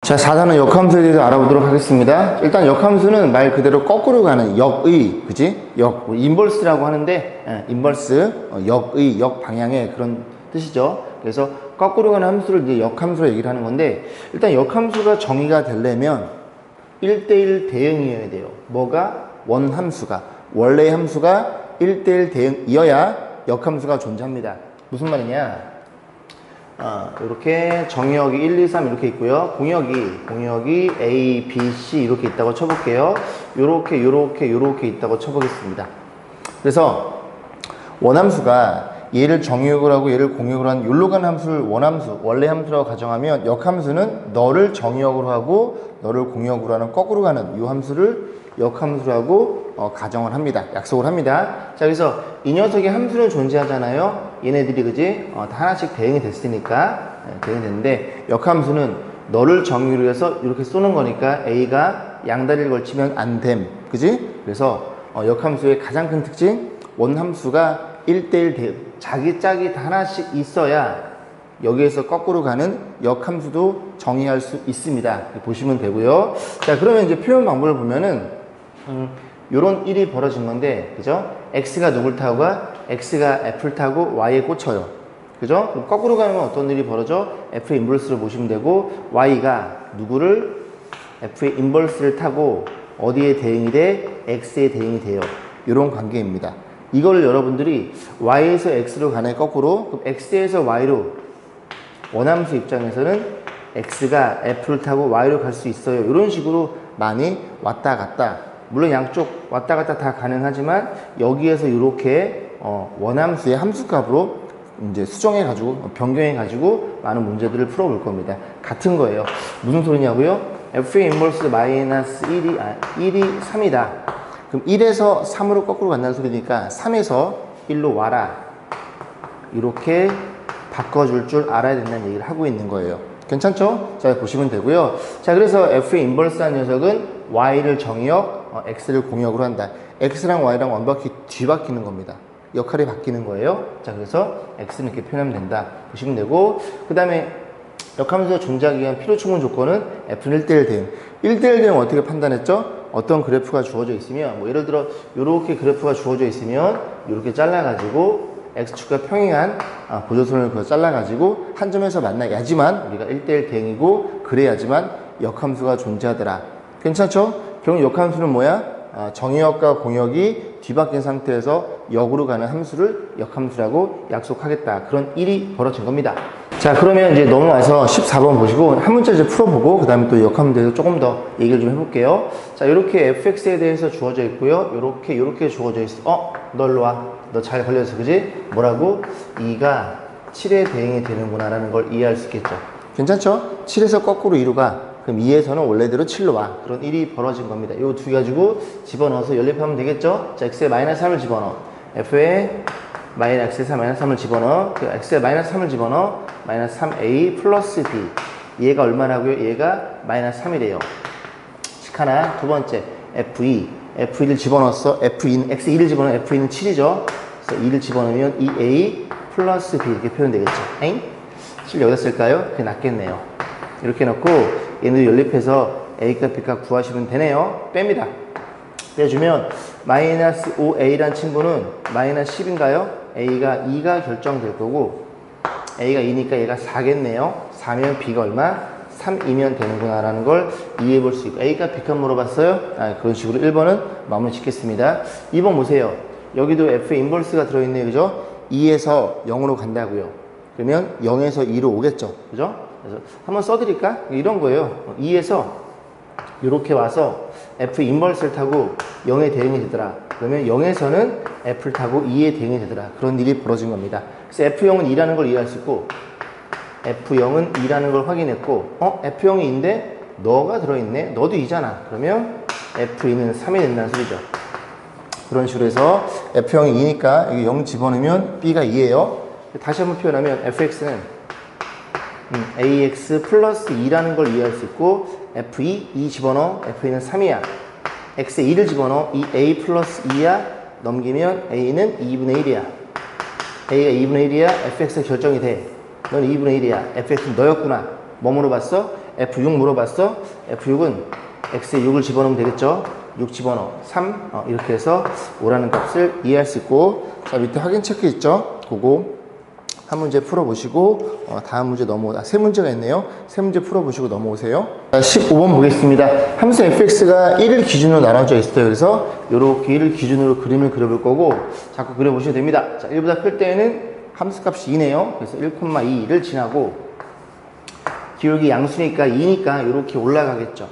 자, 4단원 역함수에 대해서 알아보도록 하겠습니다. 일단 역함수는 말 그대로 거꾸로 가는 역의, 그지? 인버스라고 하는데, 인버스, 역의, 역방향의 그런 뜻이죠. 그래서 거꾸로 가는 함수를 이제 역함수로 얘기를 하는 건데, 일단 역함수가 정의가 되려면 1대1 대응이어야 돼요. 뭐가? 원함수가. 원래의 함수가 1대1 대응이어야 역함수가 존재합니다. 무슨 말이냐? 이렇게 정의역이 1, 2, 3 이렇게 있고요. 공역이 A, B, C 이렇게 있다고 쳐볼게요. 요렇게 있다고 쳐보겠습니다. 그래서 원함수가 얘를 정의역을 하고 얘를 공역으로 한 요로 가는 함수를 원함수, 원래 함수라고 가정하면 역함수는 너를 정의역으로 하고 너를 공역으로 하는 거꾸로 가는 이 함수를 역함수라고 가정을 합니다. 약속을 합니다. 자, 그래서 이 녀석의 함수는 존재하잖아요. 얘네들이 그지? 다 하나씩 대응이 됐으니까 대응이 됐는데 역함수는 너를 정의로 해서 이렇게 쏘는 거니까 A가 양다리를 걸치면 안 됨. 그지? 그래서 역함수의 가장 큰 특징 원함수가 1대1 대응. 자기 짝이 다 하나씩 있어야 여기에서 거꾸로 가는 역함수도 정의할 수 있습니다. 보시면 되고요. 자, 그러면 이제 표현 방법을 보면은 요런 일이 벌어진 건데, 그죠? X가 누굴 타고 가? X가 F를 타고 Y에 꽂혀요. 그죠? 그럼 거꾸로 가는 건 어떤 일이 벌어져? F의 인버스를 보시면 되고, Y가 누구를? F의 인버스를 타고 어디에 대응이 돼? X에 대응이 돼요. 요런 관계입니다. 이걸 여러분들이 Y에서 X로 가네 거꾸로, 그럼 X에서 Y로 원함수 입장에서는 X가 F를 타고 Y로 갈 수 있어요. 이런 식으로 많이 왔다 갔다. 물론 양쪽 왔다 갔다 다 가능하지만 여기에서 이렇게 원함수의 함수값으로 이제 수정해가지고 변경해가지고 많은 문제들을 풀어볼 겁니다. 같은 거예요. 무슨 소리냐고요? F의 인버스 마이너스 1이 3이다. 그럼 1에서 3으로 거꾸로 간다는 소리니까 3에서 1로 와라. 이렇게 바꿔줄 줄 알아야 된다는 얘기를 하고 있는 거예요. 괜찮죠? 자, 보시면 되고요. 자, 그래서 F의 인버스한 녀석은 Y를 정의역, X를 공역으로 한다. X랑 Y랑 완벽히 뒤바뀌는 겁니다. 역할이 바뀌는 거예요. 자, 그래서 X는 이렇게 표현하면 된다. 보시면 되고, 그 다음에 역함수가 존재하기 위한 필요 충분 조건은 F는 1대1 대응. 1대1 대응 어떻게 판단했죠? 어떤 그래프가 주어져 있으면, 뭐 예를 들어 이렇게 그래프가 주어져 있으면 이렇게 잘라가지고 X축과 평행한 보조선을 그거 잘라가지고 한 점에서 만나야지만 우리가 1대1 대응이고 그래야지만 역함수가 존재하더라. 괜찮죠? 결국 역함수는 뭐야? 정의역과 공역이 뒤바뀐 상태에서 역으로 가는 함수를 역함수라고 약속하겠다. 그런 일이 벌어진 겁니다. 자, 그러면 이제 넘어와서 14번 보시고 한 문제 이제 풀어보고 그 다음에 또 역함에 대해서 조금 더 얘기를 좀 해볼게요. 자, 이렇게 fx에 대해서 주어져 있고요. 요렇게 주어져 있어. 너 일로 와. 너 잘 걸려서 그지? 뭐라고? 2가 7에 대응이 되는구나 라는 걸 이해할 수 있겠죠. 괜찮죠? 7에서 거꾸로 2로 가. 그럼 2에서는 원래대로 7로 와. 그런 일이 벌어진 겁니다. 요 두 가지고 집어넣어서 연립하면 되겠죠? 자, x에 마이너스 3을 집어넣어. f에 x에서 마이너스 3을 집어넣어. 그 x에 마이너스 3을 집어넣어. 마이너스 3a 플러스 b. 얘가 얼마라고요? 얘가 마이너스 3이래요. 식 하나. 두 번째, f2를 집어넣었어. x2를 집어넣으면 f2는 7이죠. 그래서 2를 집어넣으면 2a 플러스 b 이렇게 표현되겠죠. 에잉? 7 여기다 쓸까요? 그게 낫겠네요. 이렇게 넣고 얘네들 연립해서 a값 b값 구하시면 되네요. 뺍니다. 빼주면 마이너스 5a란 친구는 마이너스 10인가요? a가 2가 결정될 거고 a가 2니까 얘가 4겠네요. 4면 b가 얼마? 3이면 되는구나 라는 걸 이해해 볼 수 있고 a값 b값 물어봤어요? 그런 식으로 1번은 마무리 짓겠습니다. 2번 보세요. 여기도 f의 인버스가 들어있네요. 그죠? 2에서 0으로 간다고요. 그러면 0에서 2로 오겠죠. 그죠? 그래서 한번 써드릴까? 이런 거예요. 2에서 이렇게 와서 f 인버스를 타고 0에 대응이 되더라. 그러면 0에서는 f를 타고 2에 대응이 되더라. 그런 일이 벌어진 겁니다. 그래서 f0은 2라는 걸 이해할 수 있고 f0은 2라는 걸 확인했고 f0이 2인데 너가 들어있네. 너도 2잖아. 그러면 f2는 3이 된다는 소리죠. 그런 식으로 해서 f0이 2니까 여기 0 집어넣으면 b가 2예요. 다시 한번 표현하면 fx는 ax 플러스 2라는 걸 이해할 수 있고 f2, 2 집어넣어. f2는 3이야. x에 2를 집어넣어. 2a 플러스 2야. 넘기면 a는 2분의 1이야. a가 2분의 1이야. fx가 결정이 돼. 넌 2분의 1이야. fx는 너였구나. 뭐 물어봤어? F6 물어봤어? F6은 X에 6을 집어넣으면 되겠죠? 6 집어넣어. 3. 이렇게 해서 5라는 값을 이해할 수 있고, 자, 밑에 확인 체크 있죠? 그거 한 문제 풀어보시고, 다음 문제 세 문제가 있네요. 세 문제 풀어보시고 넘어오세요. 자, 15번 보겠습니다. 함수 fx가 1을 기준으로 나눠져 있어요. 그래서 이렇게 1을 기준으로 그림을 그려볼 거고, 자꾸 그려보셔도 됩니다. 자, 1보다 클 때에는 함수 값이 2네요. 그래서 1,2를 지나고, 기울기 양수니까 2니까 이렇게 올라가겠죠.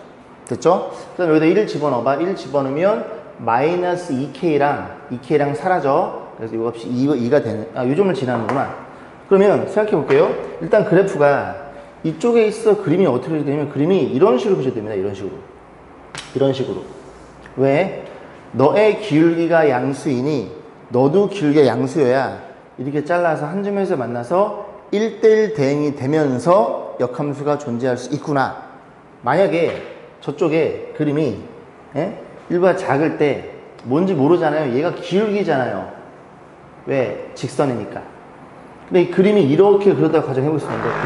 됐죠? 그 다음 여기다 1을 집어넣어봐. 1 집어넣으면 마이너스 2K랑 사라져. 그래서 이 값이 2가 되는, 요 점을 지나는구나. 그러면 생각해 볼게요. 일단 그래프가 이쪽에 있어. 그림이 어떻게 되냐면 그림이 이런 식으로 그려도 됩니다. 이런 식으로. 왜? 너의 기울기가 양수이니 너도 기울기가 양수여야 이렇게 잘라서 한 점에서 만나서 1대1 대응이 되면서 역함수가 존재할 수 있구나. 만약에 저쪽에 그림이 1보다 작을 때 뭔지 모르잖아요. 얘가 기울기잖아요. 왜? 직선이니까. 근데 이 그림이 이렇게 그러다가 가정해보겠습니다. 이렇게.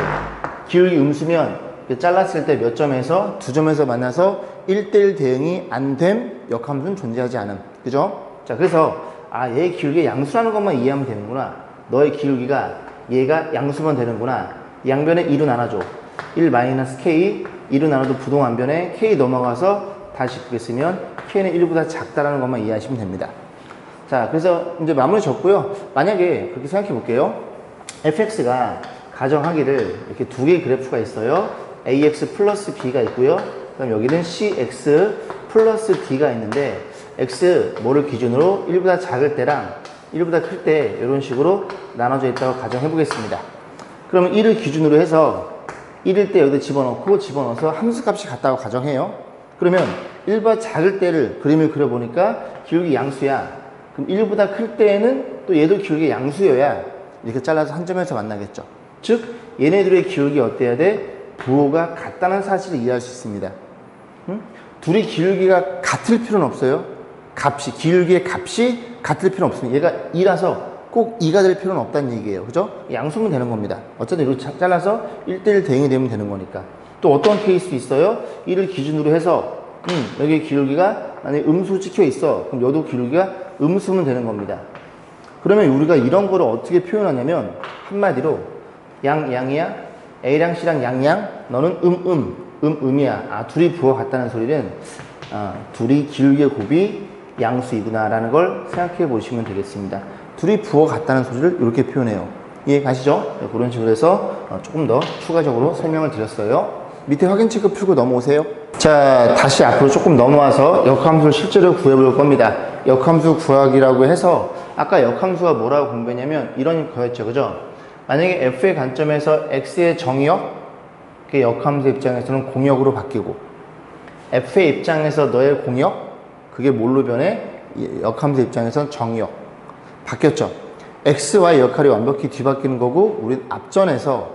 기울기 음수면 잘랐을 때 몇 점에서 두 점에서 만나서 1대1 대응이 안 됨 역함수는 존재하지 않음. 그죠? 자, 그래서 얘 기울기 양수라는 것만 이해하면 되는구나. 너의 기울기가 얘가 양수면 되는구나. 양변에 2로 나눠줘. 1-K 2로 나눠도 부동안변에 K 넘어가서 다시 크게 쓰면 K는 1보다 작다라는 것만 이해하시면 됩니다. 자, 그래서 이제 마무리 졌고요. 만약에 그렇게 생각해 볼게요. fx가 가정하기를 이렇게 두 개의 그래프가 있어요. ax 플러스 b가 있고요. 그럼 여기는 cx 플러스 d가 있는데 x 뭐를 기준으로 1보다 작을 때랑 1보다 클 때 이런 식으로 나눠져 있다고 가정해 보겠습니다. 그러면 1을 기준으로 해서 1일 때 여기다 집어넣어서 함수값이 같다고 가정해요. 그러면 1보다 작을 때를 그림을 그려보니까 기울기 양수야. 그럼 1보다 클 때에는 또 얘도 기울기 양수여야 이렇게 잘라서 한 점에서 만나겠죠. 즉 얘네들의 기울기 어때야 돼? 부호가 같다는 사실을 이해할 수 있습니다. 둘이 기울기가 같을 필요는 없어요. 기울기의 값이 같을 필요는 없습니다. 얘가 2라서 꼭 2가 될 필요는 없다는 얘기예요. 그죠? 양수면 되는 겁니다. 어쨌든 이렇게 잘라서 1대1 대응이 되면 되는 거니까. 또 어떤 케이스 있어요? 1을 기준으로 해서 여기 기울기가 만약에 음수 찍혀 있어. 그럼 여도 기울기가 음수면 되는 겁니다. 그러면 우리가 이런 거를 어떻게 표현하냐면 한마디로 양이야. A랑 C랑 양양. 너는 음이야. 둘이 부호 같다는 소리는 둘이 기울기의 곱이 양수이구나 라는 걸 생각해 보시면 되겠습니다. 둘이 부호 같다는 소리를 이렇게 표현해요. 이해 가시죠? 네, 그런 식으로 해서 조금 더 추가적으로 설명을 드렸어요. 밑에 확인 체크 풀고 넘어오세요. 자, 다시 앞으로 조금 넘어와서 역함수를 실제로 구해볼 겁니다. 역함수 구하기라고 해서 아까 역함수가 뭐라고 공부했냐면 이런 거였죠. 그죠? 만약에 f의 관점에서 x의 정의역, 그게 역함수 입장에서는 공역으로 바뀌고 f의 입장에서 너의 공역, 그게 뭘로 변해? 역함수 입장에서는 정의역. 바뀌었죠? x, y 역할이 완벽히 뒤바뀌는 거고 우리 앞전에서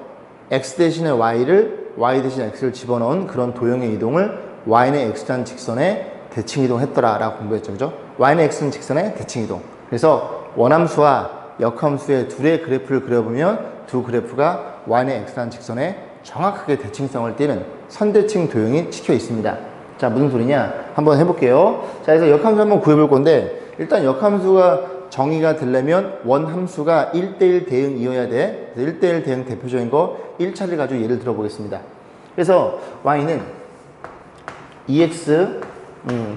x 대신에 y 대신에 x를 집어넣은 그런 도형의 이동을 y는 x라는 직선에 대칭 이동했더라 라고 공부했죠. 그죠? y는 x는 직선에 대칭 이동. 그래서 원함수와 역함수의 둘의 그래프를 그려보면 두 그래프가 y는 x라는 직선에 정확하게 대칭성을 띠는 선대칭 도형이 찍혀 있습니다. 자, 무슨 소리냐? 한번 해볼게요. 자, 그래서 역함수 한번 구해볼 건데 일단 역함수가 정의가 되려면 원함수가 1대1 대응이어야 돼. 그래서 1대1 대응 대표적인 거 1차를 가지고 예를 들어보겠습니다. 그래서 y는 2x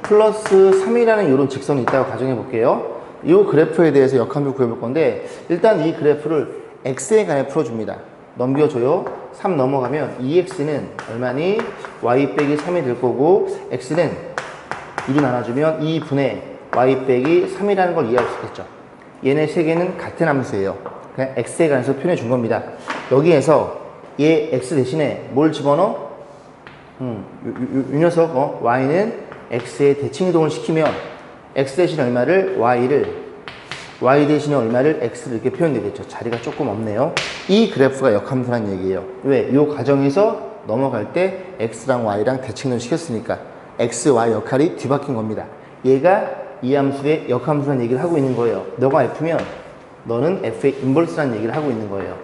플러스 3이라는 이런 직선이 있다고 가정해 볼게요. 이 그래프에 대해서 역함수 구해볼 건데 일단 이 그래프를 x에 관해 풀어줍니다. 넘겨줘요. 3 넘어가면 2x는 얼마니? y 빼기 3이 될 거고 x는 2로 나눠주면 2분의 y 빼기 3이라는 걸 이해할 수 있겠죠. 얘네 세 개는 같은 함수예요. 그냥 x에 관해서 표현해 준 겁니다. 여기에서 얘 x 대신에 뭘 집어넣어? 이 녀석 y는 x에 대칭 이동을 시키면 x 대신에 얼마를? y 대신에 얼마를? x를 이렇게 표현되겠죠. 자리가 조금 없네요. 이 그래프가 역함수란 얘기예요. 왜? 이 과정에서 넘어갈 때 x랑 y랑 대칭 이동을 시켰으니까 x, y 역할이 뒤바뀐 겁니다. 얘가 이 함수의 역함수라는 얘기를 하고 있는 거예요. 너가 F면 너는 F의 인버스라는 얘기를 하고 있는 거예요.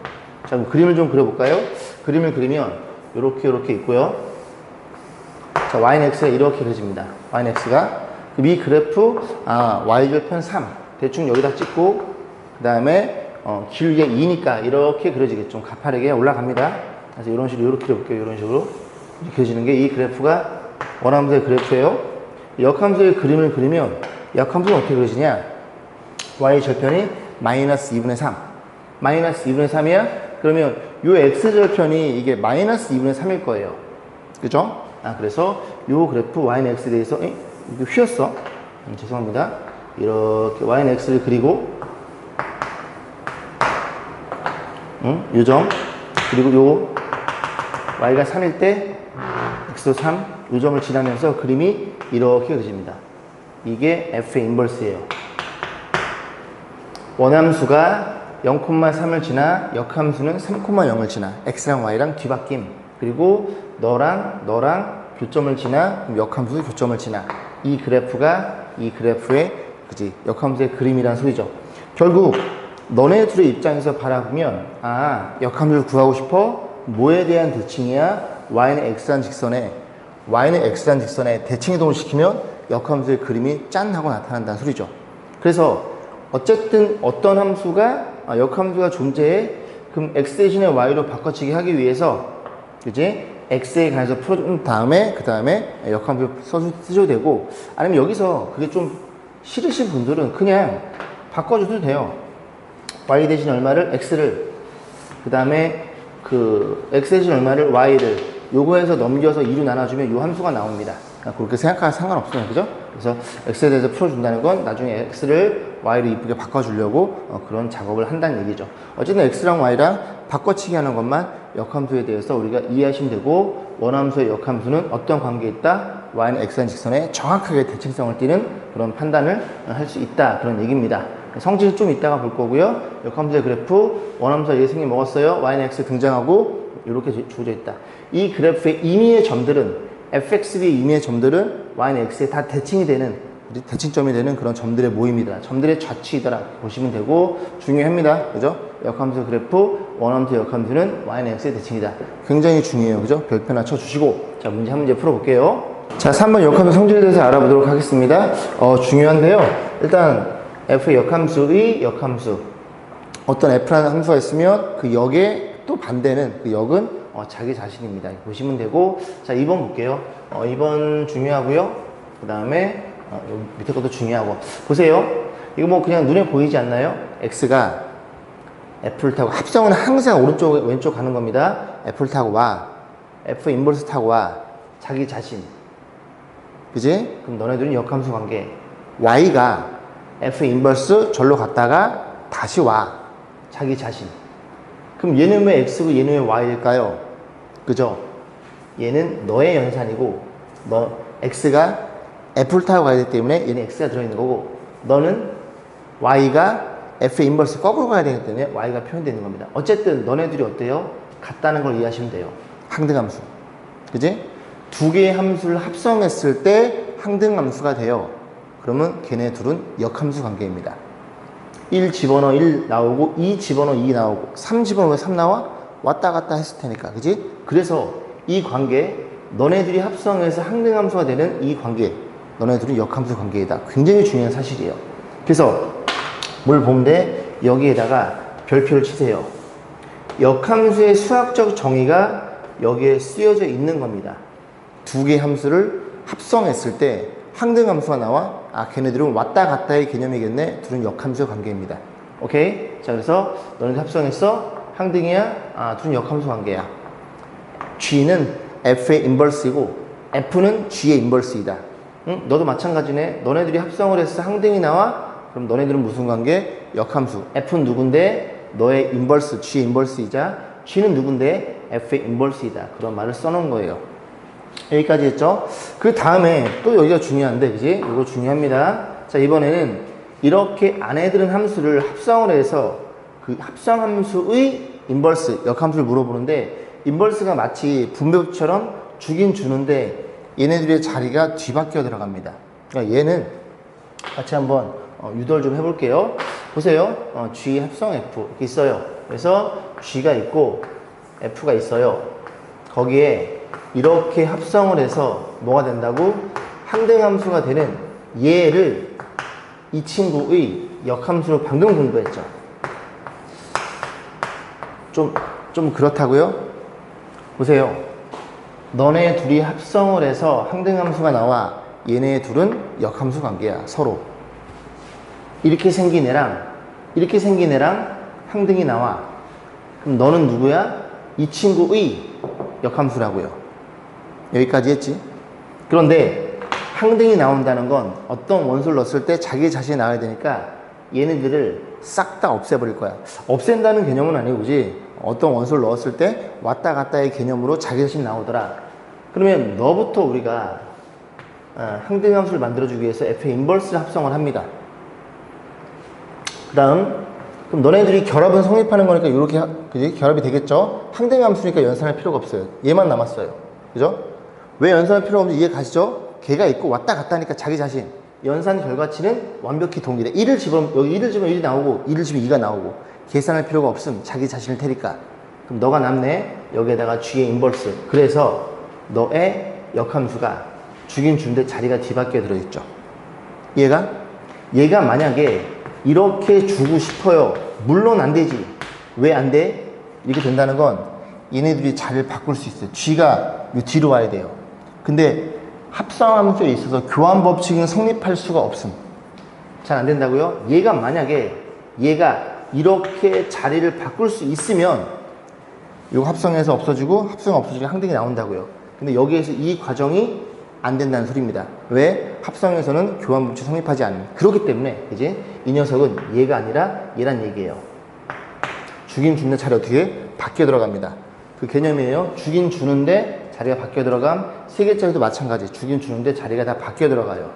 자, 그럼 그림을 좀 그려볼까요? 그림을 그리면 이렇게 있고요. 자, y는 x가 이렇게 그려집니다. y는 x가 이 그래프 y절편 3 대충 여기다 찍고 그 다음에 길게 2니까 이렇게 그려지겠죠. 좀 가파르게 올라갑니다. 그래서 이런 식으로 이렇게 그려볼게요. 이런 식으로 이렇게 그려지는 게 이 그래프가 원함수의 그래프예요. 역함수의 그림을 그리면 역함수는 어떻게 그려지냐? y절편이 마이너스 2분의 3 마이너스 2분의 3이야? 그러면 요 x절편이 이게 마이너스 2분의 3일 거예요. 그죠? 그래서 요 그래프 y는 x에 대해서 이게 휘었어. 죄송합니다. 이렇게 y는 x를 그리고 요 점 그리고 요 y가 3일 때 x도 3 요 점을 지나면서 그림이 이렇게 그려집니다. 이게 f의 인버스예요. 원함수가 0,3을 지나 역함수는 3,0을 지나 x랑 y랑 뒤바뀜 그리고 너랑 교점을 지나 역함수 교점을 지나 이 그래프가 이 그래프의 그지 역함수의 그림이란 소리죠. 결국 너네 둘의 입장에서 바라보면 역함수를 구하고 싶어? 뭐에 대한 대칭이야? y는 x란 직선에 대칭 이동을 시키면 역함수의 그림이 짠 하고 나타난다는 소리죠. 그래서 어쨌든 어떤 함수가 역함수가 존재해 그럼 x 대신에 y로 바꿔치기 하기 위해서 그지 x에 관해서 풀어준 다음에 그 다음에 역함수 쓰셔도 되고 아니면 여기서 그게 좀 싫으신 분들은 그냥 바꿔줘도 돼요. y 대신 얼마를 x를 그 다음에 그 x 대신 얼마를 y를 요거에서 넘겨서 2로 나눠주면 요 함수가 나옵니다. 그렇게 생각하면 상관없어요. 그죠? 그래서 x에 대해서 풀어준다는 건 나중에 x를 y로 이쁘게 바꿔주려고 그런 작업을 한다는 얘기죠. 어쨌든 x랑 y랑 바꿔치기 하는 것만 역함수에 대해서 우리가 이해하시면 되고 원함수의 역함수는 어떤 관계에 있다? y는 x라는 직선에 정확하게 대칭성을 띠는 그런 판단을 할 수 있다. 그런 얘기입니다. 성질은 좀 이따가 볼 거고요. 역함수의 그래프 원함수가 예승이 먹었어요. y는 x 등장하고 이렇게 주어져 있다. 이 그래프의 임의의 점들은 fxb의 임의의 점들은 y는 x에 다 대칭이 되는 대칭점이 되는 그런 점들의 모임이다. 점들의 좌치이더라 보시면 되고 중요합니다. 그죠? 역함수 그래프 원함수 역함수는 y는 x의 대칭이다. 굉장히 중요해요. 그죠? 별표 하나 쳐주시고 자 문제 한 문제 풀어볼게요. 자 3번 역함수 성질에 대해서 알아보도록 하겠습니다. 중요한데요. 일단 f의 역함수의 역함수 어떤 f라는 함수가 있으면 그 역의 또 반대는 그 역은 자기 자신입니다. 보시면 되고 자 2번 볼게요. 2번 중요하고요. 그 다음에 밑에 것도 중요하고 보세요. 이거 뭐 그냥 눈에 보이지 않나요? x가 f를 타고 합성은 항상 오른쪽 왼쪽 가는 겁니다. f를 타고 와 f 인버스 타고 와 자기 자신 그지? 그럼 너네들은 역함수 관계 y가 f 인버스 절로 갔다가 다시 와 자기 자신 그럼 얘는 왜 x고 얘는 왜 y일까요? 그죠? 얘는 너의 연산이고 x가 f를 타고 가야 되기 때문에 얘는 x가 들어있는 거고 너는 y가 f의 인버스 거꾸로 가야 되기 때문에 y가 표현되는 겁니다. 어쨌든 너네들이 어때요? 같다는 걸 이해하시면 돼요. 항등함수 그지? 두 개의 함수를 합성했을 때 항등함수가 돼요. 그러면 걔네 둘은 역함수 관계입니다. 1 집어넣어 1 나오고 2 집어넣어 2 나오고 3 집어넣어 3 나와? 왔다 갔다 했을 테니까 그지? 그래서 이 관계 너네들이 합성해서 항등함수가 되는 이 관계 너네들은 역함수 관계이다. 굉장히 중요한 사실이에요. 그래서 뭘 보면 돼? 여기에다가 별표를 치세요. 역함수의 수학적 정의가 여기에 쓰여져 있는 겁니다. 두 개의 함수를 합성했을 때 항등함수가 나와 걔네들은 왔다 갔다의 개념이겠네. 둘은 역함수 관계입니다. 오케이? 자 그래서 너네들 합성했어? 항등이야? 둘은 역함수 관계야. G는 F의 인버스이고 F는 G의 인버스이다. 응? 너도 마찬가지네. 너네들이 합성을 해서 항등이 나와? 그럼 너네들은 무슨 관계? 역함수. F는 누군데? 너의 인버스, G의 인버스이자 G는 누군데? F의 인버스이다. 그런 말을 써놓은 거예요. 여기까지 했죠? 그 다음에 또 여기가 중요한데, 그지? 이거 중요합니다. 자, 이번에는 이렇게 안에 들은 함수를 합성을 해서 그 합성함수의 인버스, 역함수를 물어보는데, 인버스가 마치 분배법처럼 주긴 주는데, 얘네들의 자리가 뒤바뀌어 들어갑니다. 그러니까 얘는 같이 한번 유도를 좀 해볼게요. 보세요. G 합성 F 이렇게 있어요. 그래서 G가 있고 F가 있어요. 거기에 이렇게 합성을 해서 뭐가 된다고? 항등함수가 되는 얘를 이 친구의 역함수로 방금 공부했죠. 좀 그렇다고요? 보세요. 너네 둘이 합성을 해서 항등함수가 나와. 얘네 둘은 역함수 관계야, 서로. 이렇게 생긴 애랑 항등이 나와. 그럼 너는 누구야? 이 친구의 역함수라고요. 여기까지 했지? 그런데 항등이 나온다는 건 어떤 원소를 넣었을 때 자기 자신이 나와야 되니까 얘네들을 싹 다 없애버릴 거야. 없앤다는 개념은 아니고, 그지? 어떤 원소를 넣었을 때 왔다 갔다의 개념으로 자기 자신이 나오더라. 그러면 너부터 우리가 항등함수를 만들어주기 위해서 F의 인버스를 합성을 합니다. 그 다음, 그럼 너네들이 결합은 성립하는 거니까 이렇게, 그지? 결합이 되겠죠? 항등함수니까 연산할 필요가 없어요. 얘만 남았어요. 그죠? 왜 연산할 필요가 없는지 이해 가시죠? 걔가 있고 왔다 갔다 하니까 자기 자신. 연산 결과치는 완벽히 동일해. 1을 집으면, 여기 1을 집으면 1이 나오고, 2를 집으면 2가 나오고, 계산할 필요가 없음. 자기 자신을 테니까. 그럼 너가 남네. 여기에다가 G의 인버스. 그래서 너의 역함수가 주긴 주는데 자리가 뒤바뀌어 들어있죠. 얘가 만약에 이렇게 주고 싶어요. 물론 안 되지. 왜 안 돼? 이렇게 된다는 건 얘네들이 자리를 바꿀 수 있어요. G가 이 뒤로 와야 돼요. 근데 합성함수에 있어서 교환 법칙은 성립할 수가 없음. 잘 안 된다고요? 얘가 만약에 이렇게 자리를 바꿀 수 있으면 이거 합성해서 없어지고 합성 없어지고 항등이 나온다고요. 근데 여기에서 이 과정이 안 된다는 소리입니다. 왜? 합성에서는 교환 법칙 성립하지 않는. 그렇기 때문에 그지? 이 녀석은 얘가 아니라 얘란 얘기예요. 주긴 주는 자리 어떻게? 바뀌어 들어갑니다. 그 개념이에요. 주긴 주는데 자리가 바뀌어 들어감. 세 개짜리도 마찬가지. 주긴 주는데 자리가 다 바뀌어 들어가요.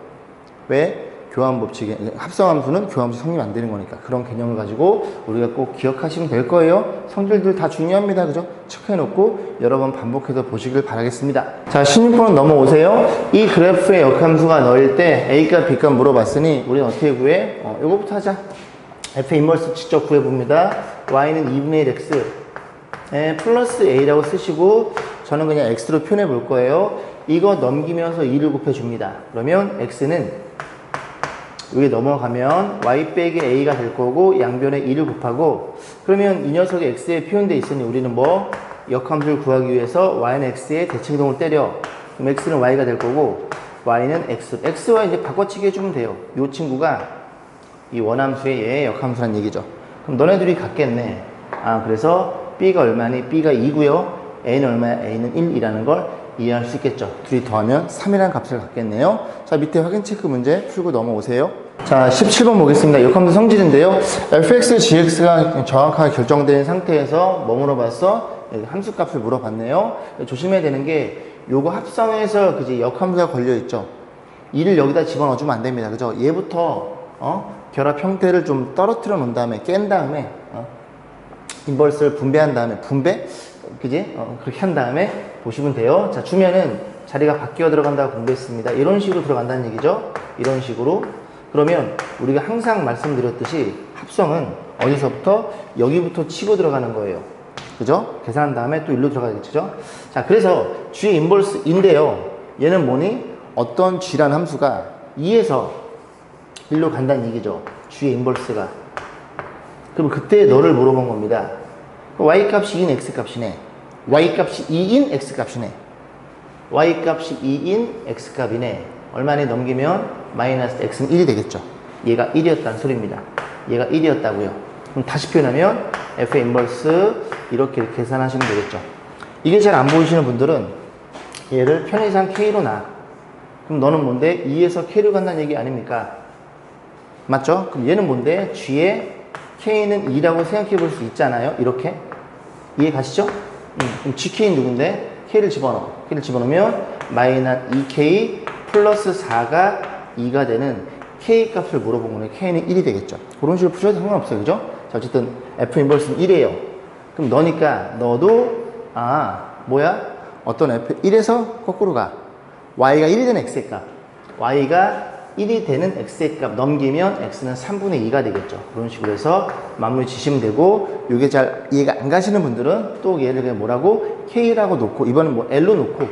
왜? 교환 법칙에, 합성함수는 교환 법칙 성립 안 되는 거니까. 그런 개념을 가지고 우리가 꼭 기억하시면 될 거예요. 성질들 다 중요합니다. 그죠? 체크해 놓고 여러 번 반복해서 보시길 바라겠습니다. 자, 16번은 넘어오세요. 이 그래프의 역함수가 넣을 때 A값, B값 물어봤으니 우리는 어떻게 구해? 이거부터 하자. F 인버스 직접 구해봅니다. Y는 2분의 1 X 플러스 A라고 쓰시고 저는 그냥 X로 표현해 볼 거예요. 이거 넘기면서 2를 곱해줍니다. 그러면 X는 여기 넘어가면 y 빼기 a가 될 거고 양변에 2를 곱하고 그러면 이 녀석이 x에 표현되어 있으니 우리는 뭐 역함수를 구하기 위해서 y는 x에 대칭동을 때려. 그럼 x는 y가 될 거고 y는 x와 이제 바꿔치기 해주면 돼요. 이 친구가 이 원함수의 얘의 역함수란 얘기죠. 그럼 너네들이 같겠네. 그래서 b가 얼마니? b가 2고요. a는 얼마야? a는 1이라는 걸 이해할 수 있겠죠. 둘이 더하면 3이라는 값을 갖겠네요. 자, 밑에 확인 체크 문제 풀고 넘어오세요. 자, 17번 보겠습니다. 역함수 성질인데요. fx, gx가 정확하게 결정된 상태에서 뭐 물어봤어? 함수 값을 물어봤네요. 조심해야 되는 게 요거 합성해서 그지 역함수가 걸려있죠. 2를 여기다 집어넣어주면 안 됩니다. 그죠? 얘부터 결합 형태를 좀 떨어뜨려 놓은 다음에 깬 다음에 인버스를 분배한 다음에 그지? 그렇게 한 다음에 보시면 돼요. 자, 주면은 자리가 바뀌어 들어간다고 공부했습니다. 이런 식으로 들어간다는 얘기죠. 이런 식으로. 그러면 우리가 항상 말씀드렸듯이 합성은 어디서부터? 여기부터 치고 들어가는 거예요. 그죠? 계산한 다음에 또 일로 들어가겠죠? 자, 그래서 G의 인버스인데요. 얘는 뭐니? 어떤 G라는 함수가 2에서 1로 간다는 얘기죠. G의 인버스가. 그럼 그때 너를 물어본 겁니다. Y값이 2인 X값이네. Y값이 2인 X값이네. Y값이 2인 X값이네. 얼마나 넘기면 마이너스 X는 1이 되겠죠. 얘가 1이었다는 소리입니다. 얘가 1이었다고요. 그럼 다시 표현하면 F의 인버스 이렇게 계산하시면 되겠죠. 이게 잘 안 보이시는 분들은 얘를 편의상 K로 놔. 그럼 너는 뭔데? 2에서 K로 간다는 얘기 아닙니까? 맞죠? 그럼 얘는 뭔데? G에 K는 2라고 생각해 볼 수 있잖아요. 이렇게. 이해 가시죠? 그럼 GK는 누군데? K를 집어넣어. K를 집어넣으면 마이너스 2K 플러스 4가 2가 되는 K 값을 물어본 거네. K는 1이 되겠죠. 그런 식으로 푸셔도 상관없어요. 그죠? 자, 어쨌든 F 인버스는 1이에요. 그럼 너니까 너도 뭐야? 어떤 F 1에서 거꾸로 가. Y가 1이 되는 X의 값. Y가 1이 되는 X의 값 넘기면 X는 3분의 2가 되겠죠. 그런 식으로 해서 마무리 지시면 되고, 이게 잘 이해가 안 가시는 분들은 또 얘를 그냥 뭐라고? K라고 놓고, 이번엔 뭐 L로 놓고,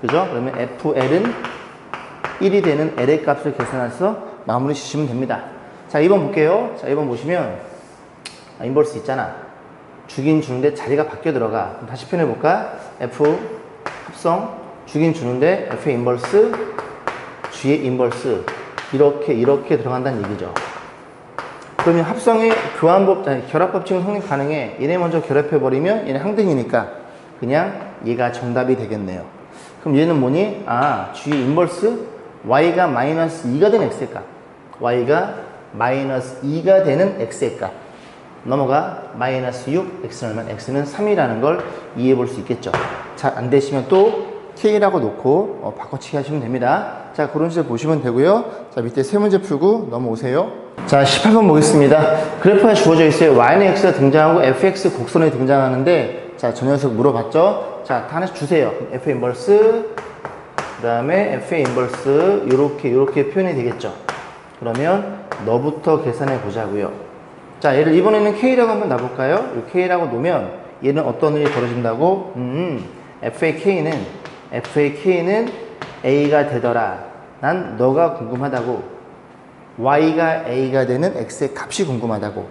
그죠? 그러면 FL은 1이 되는 L의 값을 계산해서 마무리 지시면 됩니다. 자, 2번 볼게요. 자, 2번 보시면 인버스 있잖아. 주긴 주는데 자리가 바뀌어 들어가. 그럼 다시 표현해 볼까? F 합성 주긴 주는데 F의 인버스 G의 인버스 이렇게 들어간다는 얘기죠. 그러면 합성의 결합법칙은 성립 가능해. 얘네 먼저 결합해버리면 얘네 항등이니까 그냥 얘가 정답이 되겠네요. 그럼 얘는 뭐니? 아, G 인버스 Y가 마이너스 2가 되는 X의 값. Y가 마이너스 2가 되는 X의 값. 넘어가 마이너스 6, X는 얼마? X는 3이라는 걸 이해해 볼 수 있겠죠. 잘 안 되시면 또 K라고 놓고 바꿔치기 하시면 됩니다. 자, 그런 식으로 보시면 되고요. 자, 밑에 세 문제 풀고 넘어오세요. 자, 18번 보겠습니다. 그래프가 주어져 있어요. Y는 X가 등장하고 FX 곡선이 등장하는데, 자, 저 녀석 물어봤죠? 자, 다 하나씩 주세요. F 인버스, 그 다음에 F의 인버스, 요렇게 표현이 되겠죠. 그러면 너부터 계산해 보자고요. 자, 얘를 이번에는 K라고 한번 놔볼까요? K라고 놓으면 얘는 어떤 일이 벌어진다고? F의 K는 A가 되더라. 난 너가 궁금하다고. Y가 A가 되는 X의 값이 궁금하다고.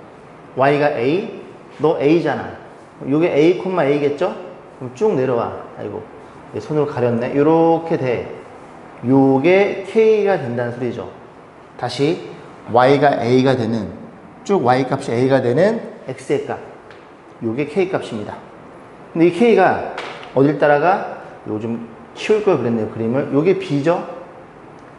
Y가 A, 너 A잖아. 요게 A, A겠죠? 그럼 쭉 내려와. 아이고, 손으로 가렸네. 요렇게 돼. 요게 K가 된다는 소리죠. 다시 Y가 A가 되는, 쭉 Y 값이 A가 되는 X의 값. 요게 K 값입니다. 근데 이 K가 어딜 따라가? 요즘 키울 걸 그랬네요, 그림을. 요게 B죠?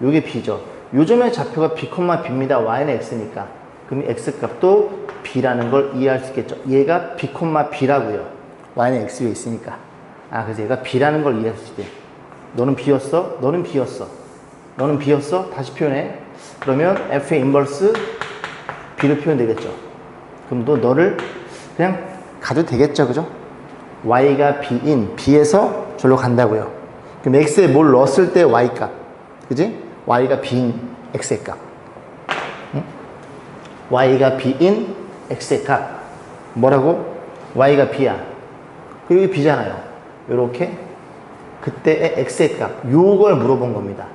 요게 B죠. 요즘의 좌표가 B, B입니다. Y는 X니까. 그럼 X 값도 B라는 걸 이해할 수 있겠죠. 얘가 B, B라고요. Y는 X 위에 있으니까. 아, 그래서 얘가 B라는 걸 이해할 수 있대. 너는 B였어? 너는 B였어. 너는 B였어? 다시 표현해. 그러면 F의 인버스 B로 표현되겠죠. 그럼 너를 그냥 가도 되겠죠, 그죠? Y가 B인 B에서 절로 간다고요. 그럼 X에 뭘 넣었을 때 Y 값, 그지? Y가 B인 X의 값. 응? Y가 B인 X의 값. 뭐라고? Y가 B야. 그리고 여기 B잖아요. 요렇게. 그때의 X의 값. 요걸 물어본 겁니다.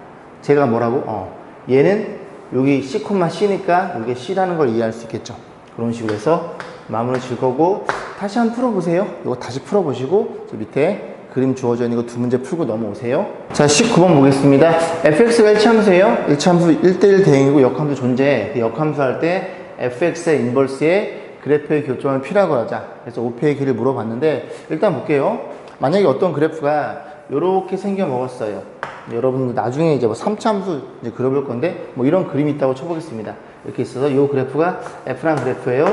제가 뭐라고? 얘는 여기 C,C니까 이게 C라는 걸 이해할 수 있겠죠. 그런 식으로 해서 마무리 질 거고, 다시 한번 풀어보세요. 이거 다시 풀어보시고, 저 밑에 그림 주어져 있는 거 두 문제 풀고 넘어오세요. 자, 19번 보겠습니다. fx가 1차함수예요. 1차함수 1대1 대응이고 역함수 존재. 그 역함수 할 때 fx의 인버스의 그래프의 교점을 P라고 하자. 그래서 5P의 길을 물어봤는데, 일단 볼게요. 만약에 어떤 그래프가 이렇게 생겨 먹었어요. 여러분들 나중에 이제 뭐 3차함수 이제 그려볼 건데, 뭐 이런 그림이 있다고 쳐보겠습니다. 이렇게 있어서 이 그래프가 F란 그래프예요.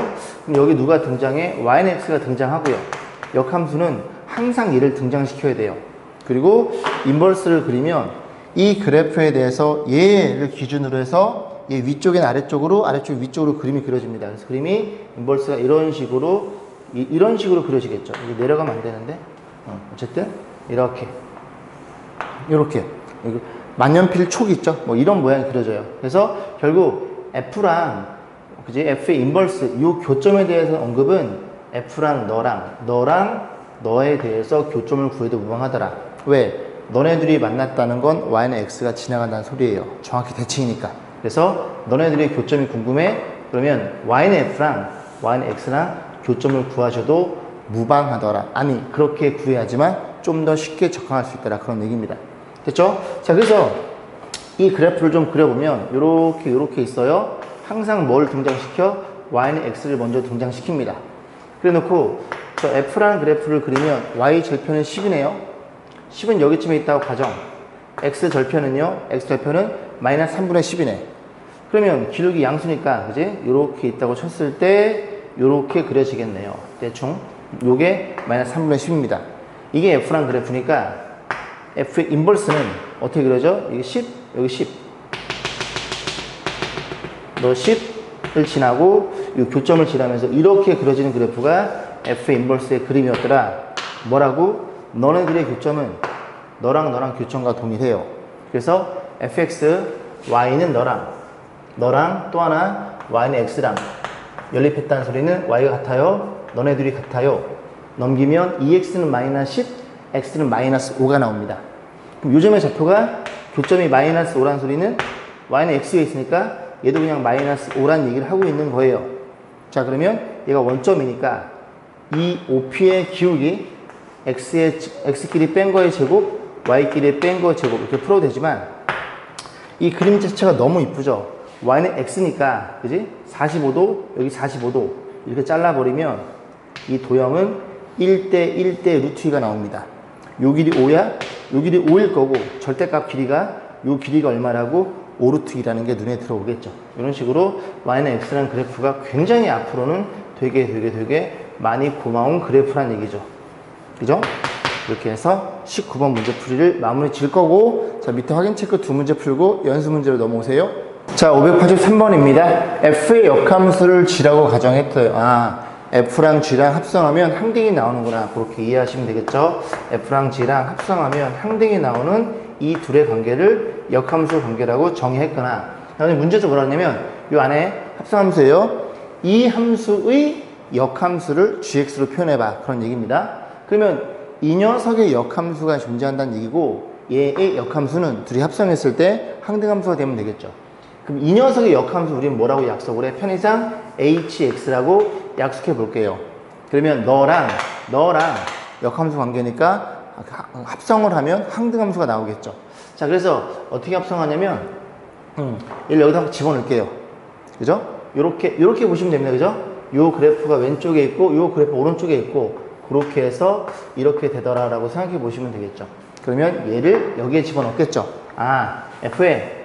그럼 여기 누가 등장해? Y는 X가 등장하고요. 역함수는 항상 얘를 등장시켜야 돼요. 그리고 인버스를 그리면 이 그래프에 대해서 얘를 기준으로 해서 얘 위쪽엔 아래쪽 위쪽으로 그림이 그려집니다. 그래서 그림이 인버스가 이런 식으로 그려지겠죠. 이게 내려가면 안 되는데, 어쨌든 이렇게 만년필 촉 있죠. 뭐 이런 모양이 그려져요. 그래서 결국 F랑, 그지? F의 인버스, 이 교점에 대해서 언급은 F랑 너랑 너에 대해서 교점을 구해도 무방하더라. 왜? 너네들이 만났다는 건 Y는 X가 지나간다는 소리예요. 정확히 대칭이니까. 그래서 너네들의 교점이 궁금해? 그러면 Y는 F랑 Y는 X랑 교점을 구하셔도 무방하더라. 아니, 그렇게 구해야지만 좀 더 쉽게 접근할 수 있더라. 그런 얘기입니다. 됐죠? 자, 그래서 이 그래프를 좀 그려보면 요렇게 있어요. 항상 뭘 등장시켜? Y는 X를 먼저 등장시킵니다. 그래 놓고 저 F라는 그래프를 그리면 Y 절편은 10이네요. 10은 여기쯤에 있다고 가정. X 절편은요? X 절편은 마이너스 3분의 10이네. 그러면 기울기 양수니까, 그지? 요렇게 있다고 쳤을 때 요렇게 그려지겠네요. 대충 요게 마이너스 3분의 10입니다. 이게 F란 그래프니까 F의 인버스는 어떻게 그려져? 이게 10, 여기 10. 너 10을 지나고 이 교점을 지나면서 이렇게 그려지는 그래프가 F의 인버스의 그림이었더라. 뭐라고? 너네들의 교점은 너랑 교점과 동일해요. 그래서 fx, y는 너랑 또 하나 y는 x랑 연립했다는 소리는 y가 같아요. 너네들이 같아요. 넘기면 2x는 마이너스 10, x는 마이너스 5가 나옵니다. 그럼 요점의 좌표가 교점이 마이너스 5란 소리는 y는 x에 있으니까 얘도 그냥 마이너스 5란 얘기를 하고 있는 거예요. 자, 그러면 얘가 원점이니까 이 OP의 기울기 x끼리 뺀 거의 제곱, y끼리 뺀 거의 제곱 이렇게 풀어도 되지만 이 그림 자체가 너무 이쁘죠? y는 x니까 그지? 45도, 여기 45도 이렇게 잘라버리면 이 도형은 1대 1대 루트 2가 나옵니다. 요 길이 5야? 요 길이 5일 거고 절대값 길이가 요 길이가 얼마라고? 5루트 2라는 게 눈에 들어오겠죠. 이런 식으로 y는 x라는 그래프가 굉장히 앞으로는 되게 많이 고마운 그래프란 얘기죠. 그죠? 이렇게 해서 19번 문제 풀이를 마무리 질 거고, 자, 밑에 확인 체크 두 문제 풀고 연수 문제로 넘어오세요. 자, 583번입니다. f의 역함수를 g라고 가정했어요. f랑 g랑 합성하면 항등이 나오는구나. 그렇게 이해하시면 되겠죠. f랑 g랑 합성하면 항등이 나오는 이 둘의 관계를 역함수 관계라고 정의했거나, 그다음에 문제에서 뭐라 했냐면 이 안에 합성함수예요. 이 함수의 역함수를 gx로 표현해봐. 그런 얘기입니다. 그러면 이 녀석의 역함수가 존재한다는 얘기고, 얘의 역함수는 둘이 합성했을 때 항등함수가 되면 되겠죠. 그럼 이 녀석의 역함수 우리는 뭐라고 약속을 해? 편의상 hx라고 약속해 볼게요. 그러면 너랑 역함수 관계니까 합성을 하면 항등함수가 나오겠죠. 자, 그래서 어떻게 합성하냐면 얘를 여기다 집어넣을게요. 그죠? 요렇게 보시면 됩니다. 그죠? 요 그래프가 왼쪽에 있고 요 그래프 오른쪽에 있고, 그렇게 해서 이렇게 되더라라고 생각해 보시면 되겠죠. 그러면 얘를 여기에 집어넣겠죠. f의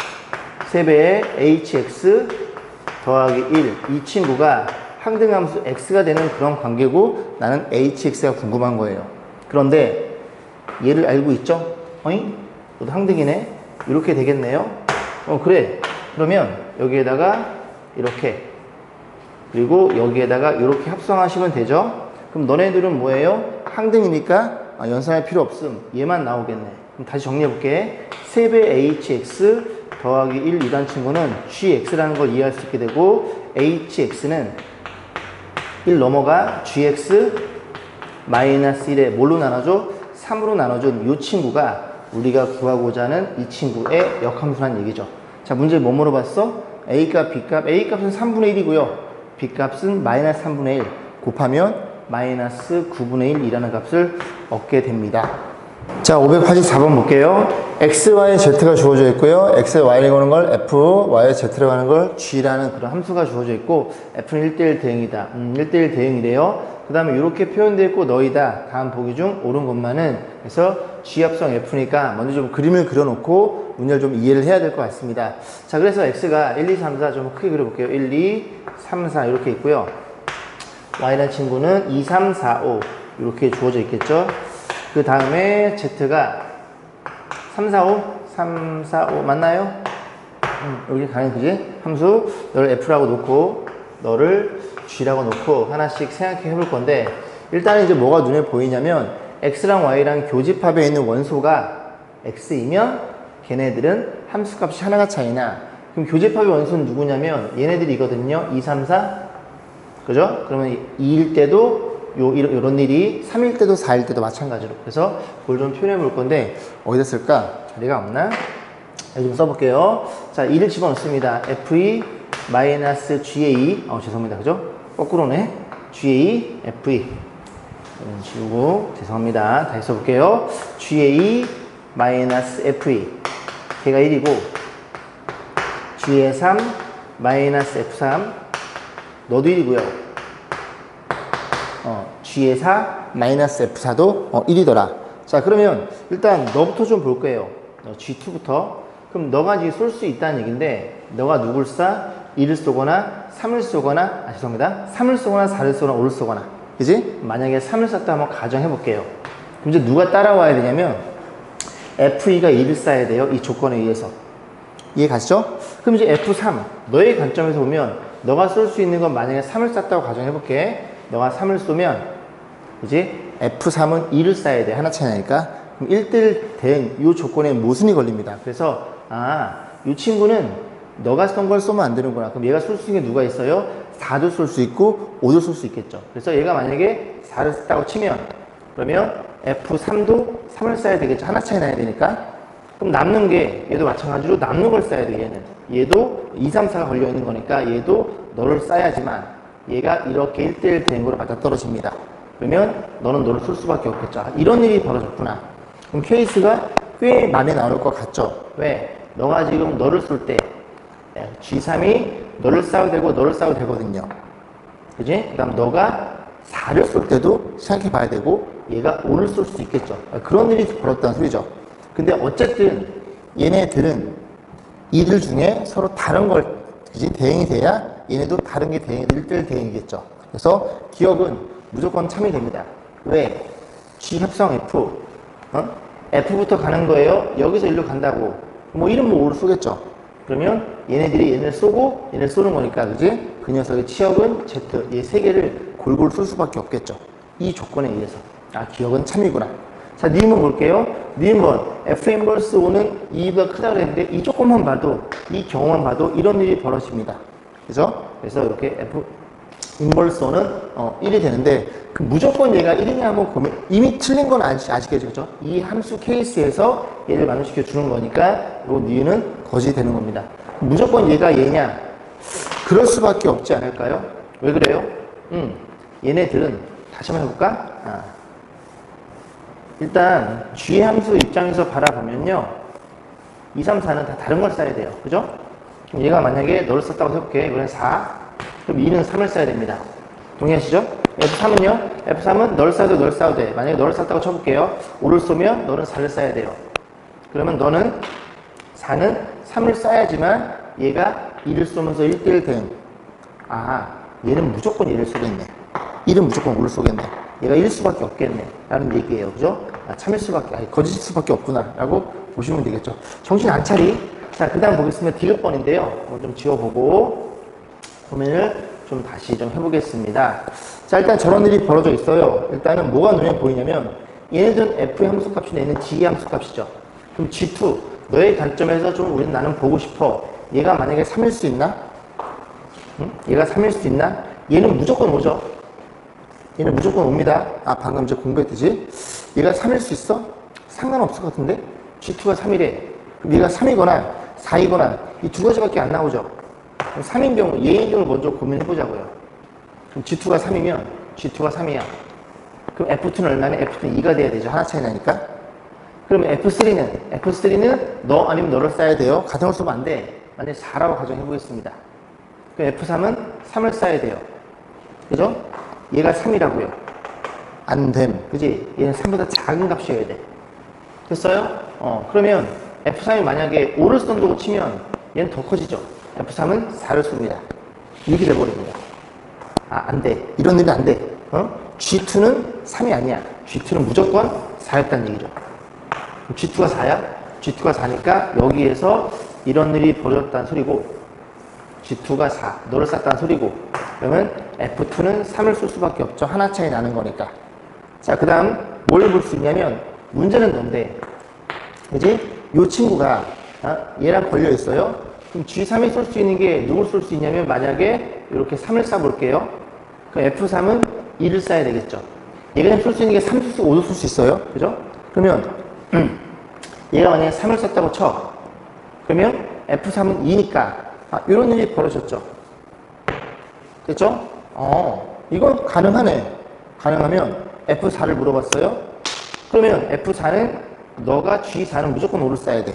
3배의 hx 더하기 1, 이 친구가 항등함수 x가 되는 그런 관계고, 나는 hx가 궁금한 거예요. 그런데 얘를 알고 있죠? 어잉? 너도 항등이네? 이렇게 되겠네요? 그래. 그러면 여기에다가 이렇게, 그리고 여기에다가 이렇게 합성하시면 되죠? 그럼 너네들은 뭐예요? 항등이니까 연산할 필요 없음. 얘만 나오겠네. 그럼 다시 정리해 볼게. 3배 hx 더하기 1 이란 친구는 gx라는 걸 이해할 수 있게 되고, hx는 1 넘어가 gx 마이너스 1에 뭘로 나눠줘? 3으로 나눠준 이 친구가 우리가 구하고자 하는 이 친구의 역함수란 얘기죠. 자, 문제 뭐 물어봤어? a값, b값. a값은 3분의 1이고요. b값은 마이너스 3분의 1 곱하면 마이너스 9분의 1이라는 값을 얻게 됩니다. 자, 584번 볼게요. x, y, z가 주어져 있고요. x에 y를 거는 걸 f, y에 z를 하는 걸 g라는 그런 함수가 주어져 있고, f는 1대1 대응이다. 1대1 대응이래요. 그 다음에 이렇게 표현되어 있고 너희다. 다음 보기 중 옳은 것만은, 그래서 g 합성 f니까 먼저 좀 그림을 그려놓고 문제를 좀 이해를 해야 될 것 같습니다. 자, 그래서 x가 1, 2, 3, 4 좀 크게 그려볼게요. 1, 2, 3, 4 이렇게 있고요. y라는 친구는 2, 3, 4, 5 이렇게 주어져 있겠죠. 그 다음에 z가 3, 4, 5? 3, 4, 5 맞나요? 이렇게 가는 그지? 함수 너를 f라고 놓고 너를 g라고 놓고 하나씩 생각해 볼 건데, 일단 이제 뭐가 눈에 보이냐면 x랑 y랑 교집합에 있는 원소가 x이면 걔네들은 함수값이 하나가 차이나, 그럼 교집합의 원소는 누구냐면 얘네들이거든요. 2, 3, 4 그죠? 그러면 2일 때도 이런 일이 3일 때도 4일 때도 마찬가지로. 그래서 그걸 좀 표현해 볼 건데 어디다 쓸까? 자리가 없나? 여기 좀 써볼게요. 자, 2를 집어넣습니다. fe 마이너스 ga 죄송합니다. 그죠? 거꾸로네. ga fe 지우고 죄송합니다. 다시 써볼게요. ga 마이너스 fe 걔가 1이고 g의 3 마이너스 f3 너도 1이고요. g의 4 마이너스 f4도 1이더라. 자, 그러면 일단 너부터 좀 볼 거예요. g2부터. 그럼 너가 이제 쏠 수 있다는 얘기인데, 너가 누굴 쏴? 2를 쏘거나 3을 쏘거나, 죄송합니다. 3을 쏘거나 4를 쏘거나 5를 쏘거나. 그지? 만약에 3을 쐈다 한번 가정해 볼게요. 그럼 이제 누가 따라와야 되냐면 FE가 2를 쏴야 돼요. 이 조건에 의해서. 이해 가시죠? 그럼 이제 F3 너의 관점에서 보면 너가 쏠 수 있는 건 만약에 3을 쐈다고 가정해 볼게. 너가 3을 쏘면 이제 F3은 2를 쏴야 돼. 하나 차이 나니까. 그럼 1대1 대응 이 조건에 모순이 걸립니다. 그래서 이 친구는 너가 쏜 걸 쏘면 안 되는구나. 그럼 얘가 쏠 수 있는 게 누가 있어요? 4도 쏠 수 있고 5도 쏠 수 있겠죠. 그래서 얘가 만약에 4를 쐈다고 치면, 그러면 F3도 3을 쏴야 되겠죠. 하나 차이 나야 되니까. 그럼 남는 게 얘도 마찬가지로 남는 걸 써야 돼. 얘는 얘도 2, 3, 4가 걸려 있는 거니까 얘도 너를 써야지만 얘가 이렇게 1대1 대응으로 맞아떨어집니다. 그러면 너는 너를 쓸 수밖에 없겠죠. 이런 일이 벌어졌구나. 그럼 케이스가 꽤 많이 나올 것 같죠. 왜? 너가 지금 너를 쓸 때 G3이 너를 써도 되고 너를 써도 되거든요. 그지? 그 다음 너가 4를 쏠 때도 생각해 봐야 되고 얘가 5를 쏠 수 있겠죠. 그런 일이 벌어졌다는 소리죠. 근데 어쨌든 얘네들은 이들 중에 서로 다른 걸 그지? 대응이 돼야 얘네도 다른 게 대응이 1대1 대응이겠죠. 그래서 기억은 무조건 참이 됩니다. 왜? G 합성 F F부터 가는 거예요. 여기서 일로 간다고. 뭐 이름 뭐 5를 쏘겠죠. 그러면 얘네들이 얘네를 쏘고 얘네를 쏘는 거니까 그지? 그 녀석의 치역은 Z 얘 세 개를 골고루 쏠 수밖에 없겠죠. 이 조건에 의해서. 아 기억은 참이구나. 자 니은번 볼게요. 니은번 F 인버스 5는 2보다 크다고 그랬는데 이 조건만 봐도 이 경우만 봐도 이런 일이 벌어집니다. 그죠? 그래서 이렇게 F 인버스 5는 1이 되는데 그 무조건 얘가 1이냐 한번 보면 이미 틀린 건 아시겠죠? 그죠? 이 함수 케이스에서 얘를 만족시켜 주는 거니까 요 니은은 거짓이 되는 겁니다. 무조건 얘가 얘냐? 그럴 수밖에 없지 않을까요? 왜 그래요? 얘네들은 다시 한번 해볼까? 일단 G 함수 입장에서 바라보면요 2, 3, 4는 다 다른 걸 써야 돼요. 그죠? 그럼 얘가 만약에 너를 썼다고 해볼게. 이번엔 4 그럼 2는 3을 써야 됩니다. 동의하시죠? F3은요? F3은 널 써도 널 써도 돼. 만약에 너를 썼다고 쳐볼게요. 5를 쏘면 너는 4를 써야 돼요. 그러면 너는 4는 3을 써야지만 얘가 2를 쏘면서 1대1 대응. 아 얘는 무조건 얘를 쏘겠네. 1은 무조건 5를 쏘겠네. 얘가 1일 수밖에 없겠네. 라는 얘기예요. 그죠? 참일 수밖에, 거짓일 수밖에 없구나. 라고 보시면 되겠죠. 정신 안 차리. 자, 그 다음 보겠습니다. 디귿번인데요. 좀 지워보고, 고민을 좀 다시 좀 해보겠습니다. 자, 일단 저런 일이 벌어져 있어요. 일단은 뭐가 눈에 보이냐면, 얘네들은 F의 함수값이 얘는 G의 함수값이죠. 그럼 G2, 너의 관점에서 좀 나는 보고 싶어. 얘가 만약에 3일 수 있나? 응? 얘가 3일 수 있나? 얘는 무조건 오죠. 얘는 무조건 옵니다. 아, 방금 이제 공부했듯이. 얘가 3일 수 있어? 상관없을 것 같은데? G2가 3이래. 얘가 3이거나 4이거나 이 두 가지밖에 안 나오죠. 3인 경우, 얘인 경우를 먼저 고민해보자고요. 그럼 G2가 3이면 G2가 3이야. 그럼 F2는 얼마냐? F2는 2가 돼야 되죠. 하나 차이 나니까. 그러면 F3는 너 아니면 너를 써야 돼요. 가정을 쓰면 안 돼. 만약에 4라고 가정해보겠습니다. 그럼 F3은 3을 써야 돼요. 그죠? 얘가 3이라고요. 안 됨. 그지? 얘는 3보다 작은 값이어야 돼. 됐어요? 그러면 F3이 만약에 5를 쓴다고 치면 얘는 더 커지죠. F3은 4를 씁니다. 이렇게 돼버립니다. 아, 안 돼. 이런 일은 안 돼. G2는 3이 아니야. G2는 무조건 4였다는 얘기죠. G2가 4야? G2가 4니까 여기에서 이런 일이 벌어졌다는 소리고 G2가 4, 너를 쌌다는 소리고 그러면 F2는 3을 쓸 수밖에 없죠. 하나 차이 나는 거니까. 자, 그 다음 뭘 볼 수 있냐면 문제는 뭔데 그지? 이 친구가 얘랑 걸려 있어요. 그럼 G3이 쏠 수 있는 게 누굴 쏠 수 있냐면 만약에 이렇게 3을 쏴볼게요. 그럼 F3은 2를 쏴야 되겠죠. 얘가 쏠 수 있는 게 3도 쓰고 5도 쓸 수 있어요. 그죠? 그러면 얘가 만약에 3을 썼다고 쳐. 그러면 F3은 2니까 이런 일이 벌어졌죠. 됐죠? 이건 가능하네. 가능하면 F4를 물어봤어요. 그러면 F4는 너가 G4는 무조건 5를 써야 돼.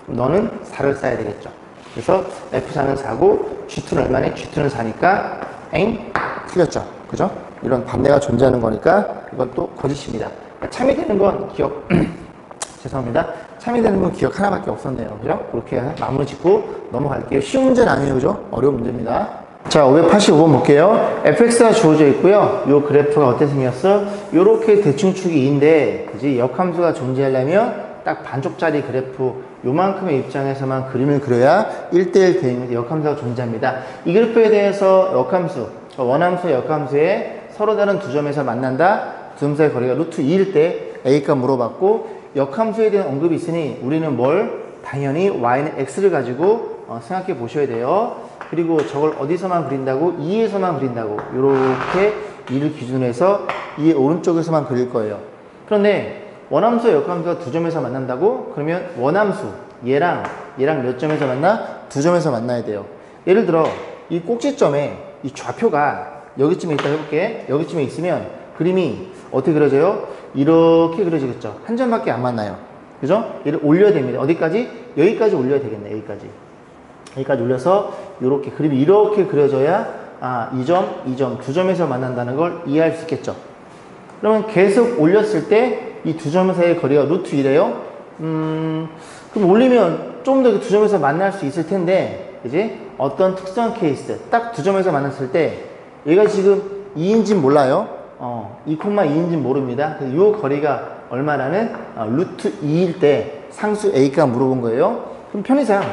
너는 4를 써야 되겠죠. 그래서 F4는 4고 G2는 얼마네? G2는 4니까 엥? 틀렸죠. 그죠? 이런 반대가 존재하는 거니까 이건 또 거짓입니다. 참이 되는 건 기억 죄송합니다. 참이 되는 건 기억 하나밖에 없었네요. 그죠? 그렇게 마무리 짓고 넘어갈게요. 쉬운 문제는 아니에요. 그죠? 어려운 문제입니다. 자, 585번 볼게요. fx가 주어져 있고요. 요 그래프가 어떻게 생겼어? 요렇게 대칭축이 2인데, 그지? 역함수가 존재하려면 딱 반쪽짜리 그래프 요만큼의 입장에서만 그림을 그려야 1대1 대응에서 역함수가 존재합니다. 이 그래프에 대해서 역함수, 원함수, 역함수에 서로 다른 두 점에서 만난다. 두 점 사이 거리가 루트 2일 때 A값 물어봤고, 역함수에 대한 언급이 있으니 우리는 뭘? 당연히 y는 x를 가지고 생각해 보셔야 돼요. 그리고 저걸 어디서만 그린다고? 2에서만 그린다고. 이렇게 2를 기준으로 해서 2의 오른쪽에서만 그릴 거예요. 그런데 원함수와 역함수가 두 점에서 만난다고? 그러면 원함수 얘랑 몇 점에서 만나? 두 점에서 만나야 돼요. 예를 들어 이 꼭지점에 이 좌표가 여기쯤에 있다 해볼게. 여기쯤에 있으면 그림이 어떻게 그려져요? 이렇게 그려지겠죠. 한 점밖에 안 만나요. 그죠? 얘를 올려야 됩니다. 어디까지? 여기까지 올려야 되겠네. 여기까지 올려서 이렇게 그림이 이렇게 그려져야 이 점 두 점에서 만난다는 걸 이해할 수 있겠죠. 그러면 계속 올렸을 때 이 두 점 사이의 거리가 루트 1이에요. 그럼 올리면 좀 더 두 점에서 만날 수 있을 텐데, 그지? 어떤 특수한 케이스, 딱 두 점에서 만났을 때, 얘가 지금 2인지 몰라요. 2,2인지 모릅니다. 이 거리가 얼마라는 루트 2일 때 상수 A가 물어본 거예요. 그럼 편의상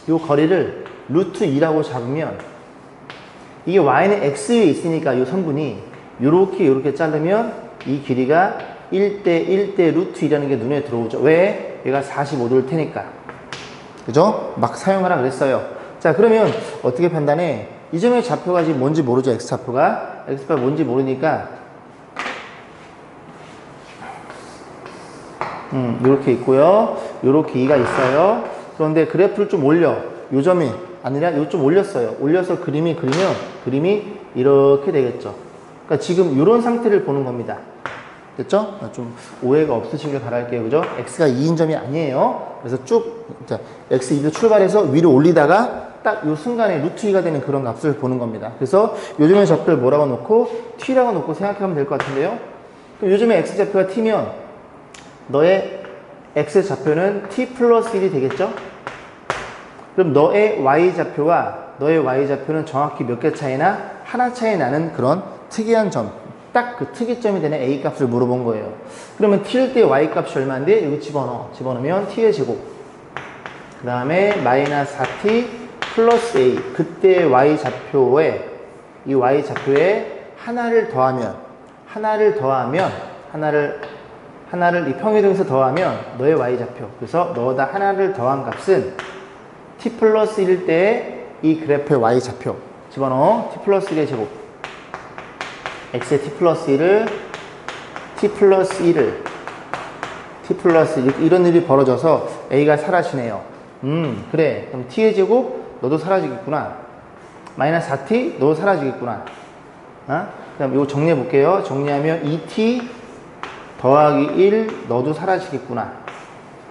이 거리를 루트 2라고 잡으면 이게 y는 x 위에 있으니까 이 선분이 요렇게 자르면 이 길이가 1대 루트 2라는 게 눈에 들어오죠. 왜? 얘가 45도일 테니까. 그죠? 막 사용하라 그랬어요. 자, 그러면 어떻게 판단해? 이 점의 좌표가 지금 뭔지 모르죠. x좌표가 뭔지 모르니까 요렇게 있고요. 요렇게 2가 있어요. 그런데 그래프를 좀 올려. 요 점이 아니라 요 좀 올렸어요. 올려서 그리면 그림이 이렇게 되겠죠. 그러니까 지금 이런 상태를 보는 겁니다. 됐죠? 좀 오해가 없으시길 바랄게요. 그죠? x가 2인 점이 아니에요. 그래서 쭉 x 2로 출발해서 위로 올리다가 딱 요 순간에 루트 2가 되는 그런 값을 보는 겁니다. 그래서 요즘의 좌표를 뭐라고 놓고 t라고 놓고 생각하면 될 것 같은데요. 그럼 요즘에 x 좌표가 t면 너의 x 좌표는 t 플러스 1이 되겠죠? 그럼 너의 y좌표와 너의 y좌표는 정확히 몇 개 차이나? 하나 차이 나는 그런 특이한 점, 딱 그 특이점이 되는 a 값을 물어본 거예요. 그러면 t일 때 y 값이 얼마인데? 여기 집어넣으면 t의 제곱, 그 다음에 마이너스 4t 플러스 a, 그때 y좌표에 이 y좌표에 하나를 더하면 하나를 이 평행등에서 더하면 너의 y좌표, 그래서 너다 하나를 더한 값은 t 플러스 1일 때 이 그래프의 y좌표 집어넣어. t 플러스 1의 제곱, x의 t 플러스 1을 t 플러스 1을 t 플러스 1, 이런 일이 벌어져서 a가 사라지네요. 그래. 그럼 t의 제곱 너도 사라지겠구나. 마이너스 4t 너도 사라지겠구나. 그럼 이거 정리해 볼게요. 정리하면 2t 더하기 1 너도 사라지겠구나.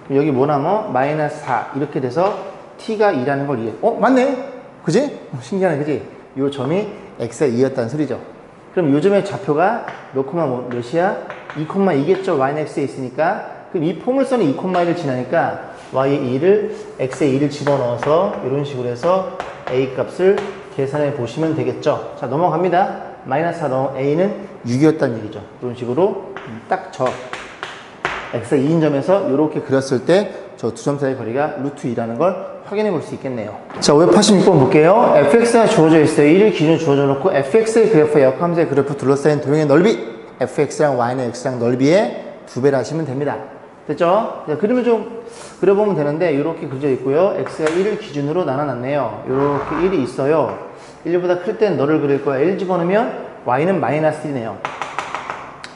그럼 여기 뭐 남어? 마이너스 4 이렇게 돼서 t가 2라는 걸 이해. 맞네? 그지? 신기하네, 그지? 요 점이 x가 2였다는 소리죠. 그럼 요즘의 좌표가 몇이야? 2,2겠죠? y는 x에 있으니까. 그럼 이 포물선이 2,1을 지나니까 y의 2를 x의 2를 집어넣어서 이런 식으로 해서 a 값을 계산해 보시면 되겠죠. 자, 넘어갑니다. 마이너스 4 넣어 a는 6이었다는 얘기죠. 이런 식으로 딱 x가 2인 점에서 이렇게 그렸을 때 저 두 점 사이의 거리가 루트 2라는 걸 확인해 볼 수 있겠네요. 자, 586번 볼게요. fx가 주어져 있어요. 1을 기준 주어져 놓고 fx의 그래프와 역함수의 그래프 둘러싸인 도형의 넓이, fx랑 y는 x랑 넓이의 2배를 하시면 됩니다. 됐죠? 자, 그림을 좀 그려보면 되는데 이렇게 그려져 있고요. x가 1을 기준으로 나눠놨네요. 이렇게 1이 있어요. 1보다 클 땐 너를 그릴 거야. 1 집어넣으면 y는 마이너스 1이네요.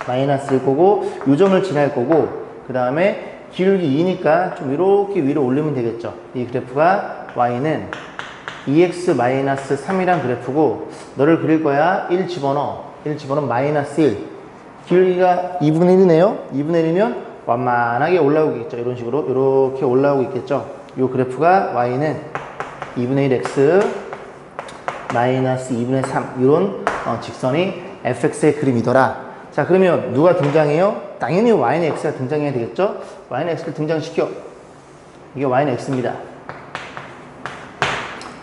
마이너스일 거고 요 점을 지날 거고, 그 다음에 기울기 2니까 좀 이렇게 위로 올리면 되겠죠. 이 그래프가 y는 2x-3이란 그래프고 너를 그릴 거야. 1 집어넣으면 마이너스 1. 기울기가 2분의 1이네요. 2분의 1이면 완만하게 올라오고 있겠죠. 이런 식으로 이렇게 올라오고 있겠죠. 이 그래프가 y는 2분의 1x 마이너스 2분의 3 이런 직선이 fx의 그림이더라. 자, 그러면 누가 등장해요? 당연히 y는 x가 등장해야 되겠죠? y는 x를 등장시켜. 이게 y는 x입니다.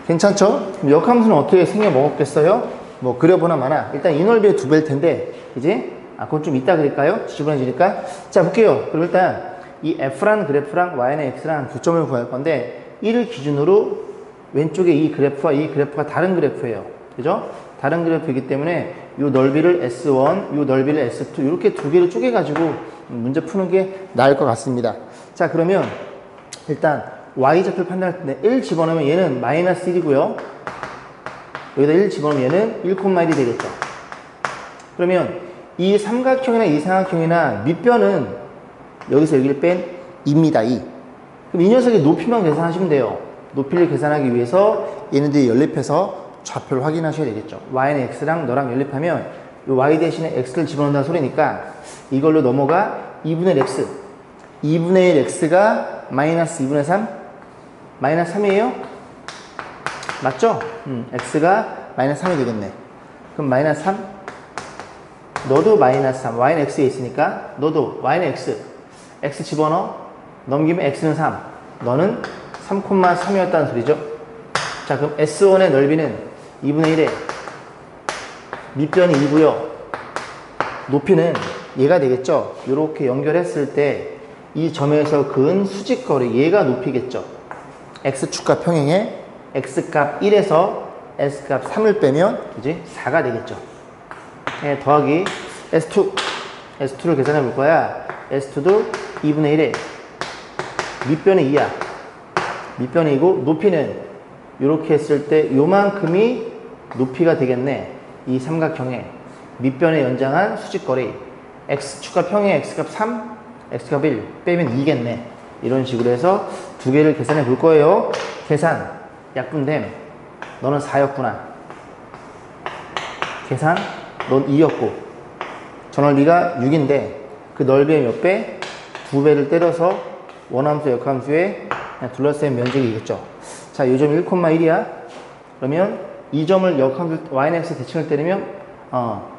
괜찮죠? 역함수는 어떻게 생겨 먹었겠어요? 뭐 그려보나 마나. 일단 이 넓이의 2배일 텐데, 그지? 그건 좀 이따 그릴까요? 지저분해지니까. 자, 볼게요. 그럼 일단 이 f라는 그래프랑 y는 x랑 교점을 구할 건데 1을 기준으로 왼쪽에 이 그래프와 이 그래프가 다른 그래프예요. 그죠? 다른 그래프이기 때문에 이 넓이를 S1, 이 넓이를 S2 이렇게 두 개를 쪼개가지고 문제 푸는 게 나을 것 같습니다. 자, 그러면 일단 y좌표를 판단할 때 1 집어넣으면 얘는 마이너스 1이고요. 여기다 1 집어넣으면 얘는 1,1이 되겠죠. 그러면 이 삼각형이나 이 삼각형이나 밑변은 여기서 여기를 뺀 2입니다. 2. 그럼 이 녀석의 높이만 계산하시면 돼요. 높이를 계산하기 위해서 얘네들이 연립해서 좌표를 확인하셔야 되겠죠. y는 x랑 너랑 연립하면 이 y 대신에 x를 집어넣는다는 소리니까 이걸로 넘어가 2분의 x. 2분의 1 x가 마이너스 2분의 3? 마이너스 3이에요? 맞죠? x가 마이너스 3이 되겠네. 그럼 마이너스 3? 너도 마이너스 3. y는 x에 있으니까 너도 y는 x. x 집어넣어. 넘기면 x는 3. 너는 3,3이었다는 소리죠. 자, 그럼 S1의 넓이는 2분의 1에 밑변이 2고요. 높이는 얘가 되겠죠. 이렇게 연결했을 때 이 점에서 그은 수직거리, 얘가 높이겠죠. x축과 평행에 x값 1에서 s값 3을 빼면 이제 4가 되겠죠. 네, 더하기 S2를 계산해 볼 거야. S2도 2분의 1에 밑변이 2야. 밑변이 2고 높이는 이렇게 했을 때 요만큼이 높이가 되겠네. 이 삼각형의 밑변에 연장한 수직거리 x축과 평행 x값 3, x값 1 빼면 2겠네. 이런 식으로 해서 두 개를 계산해 볼 거예요. 계산 약분됨. 너는 4였구나. 계산 넌 2였고 저 넓이가 6인데 그 넓이의 몇 배? 2배를 때려서 원함수 역함수의 둘러싸인 면적이겠죠. 자, 이 점이 1,1이야. 그러면 이 점을 역함수 y는 x 대칭을 때리면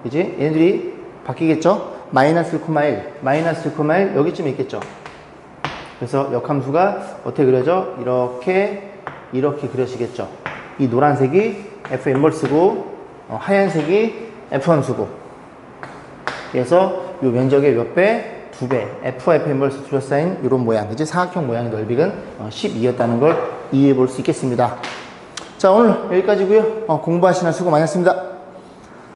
이제 얘네들이 바뀌겠죠. 마이너스 1,1, 마이너스 1,1 여기쯤에 있겠죠. 그래서 역함수가 어떻게 그려져? 이렇게 그려지겠죠. 이 노란색이 f 인버스고 하얀색이 f 함수고. 그래서 이 면적의 몇 배? 2배. f와 f 인버스 둘러싸인 이런 모양, 그지? 사각형 모양의 넓이는 12였다는 걸 이해해 볼 수 있겠습니다. 자, 오늘 여기까지고요. 공부하시느라 수고 많으셨습니다.